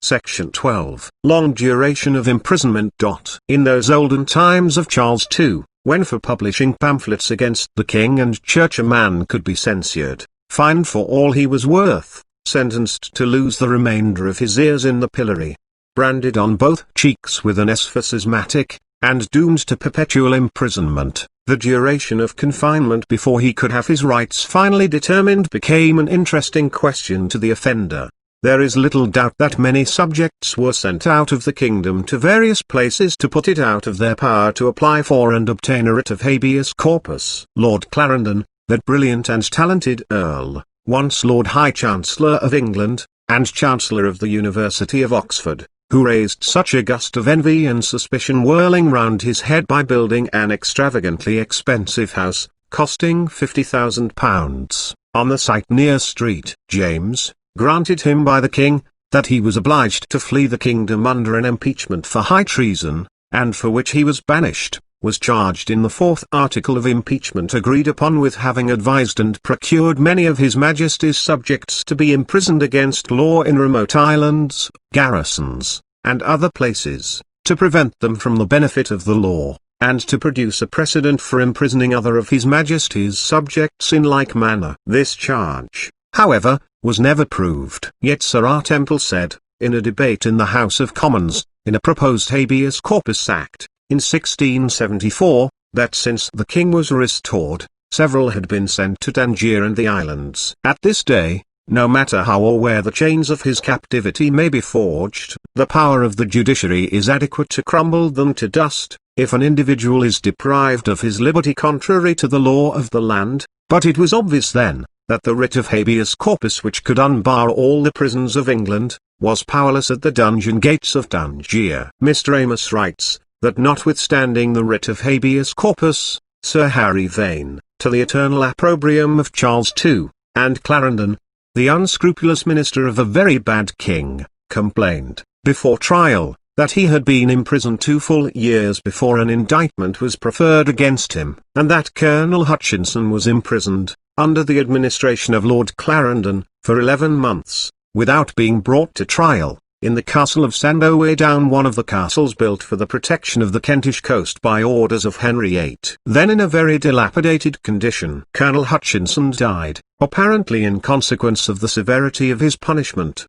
Section 12. Long duration of imprisonment. In those olden times of Charles II, when for publishing pamphlets against the king and church a man could be censured, fined for all he was worth, sentenced to lose the remainder of his ears in the pillory, branded on both cheeks with an S for schismatic, and doomed to perpetual imprisonment, the duration of confinement before he could have his rights finally determined became an interesting question to the offender. There is little doubt that many subjects were sent out of the kingdom to various places to put it out of their power to apply for and obtain a writ of habeas corpus. Lord Clarendon, that brilliant and talented Earl, once Lord High Chancellor of England, and Chancellor of the University of Oxford, who raised such a gust of envy and suspicion whirling round his head by building an extravagantly expensive house, costing £50,000, on the site near St. James, granted him by the king, that he was obliged to flee the kingdom under an impeachment for high treason, and for which he was banished, was charged in the 4th article of impeachment agreed upon with having advised and procured many of his Majesty's subjects to be imprisoned against law in remote islands, garrisons, and other places, to prevent them from the benefit of the law, and to produce a precedent for imprisoning other of his Majesty's subjects in like manner. This charge, however, was never proved. Yet Sir R. Temple said, in a debate in the House of Commons, in a proposed habeas corpus act, in 1674, that since the king was restored, several had been sent to Tangier and the islands. At this day, no matter how or where the chains of his captivity may be forged, the power of the judiciary is adequate to crumble them to dust, if an individual is deprived of his liberty contrary to the law of the land. But it was obvious then, that the writ of habeas corpus which could unbar all the prisons of England, was powerless at the dungeon gates of Tangier. Mr. Amos writes, that notwithstanding the writ of habeas corpus, Sir Harry Vane, to the eternal opprobrium of Charles II, and Clarendon, the unscrupulous minister of a very bad king, complained, before trial, that he had been imprisoned 2 full years before an indictment was preferred against him, and that Colonel Hutchinson was imprisoned, under the administration of Lord Clarendon, for 11 months, without being brought to trial, in the castle of Sandown, one of the castles built for the protection of the Kentish coast by orders of Henry VIII. Then in a very dilapidated condition. Colonel Hutchinson died, apparently in consequence of the severity of his punishment,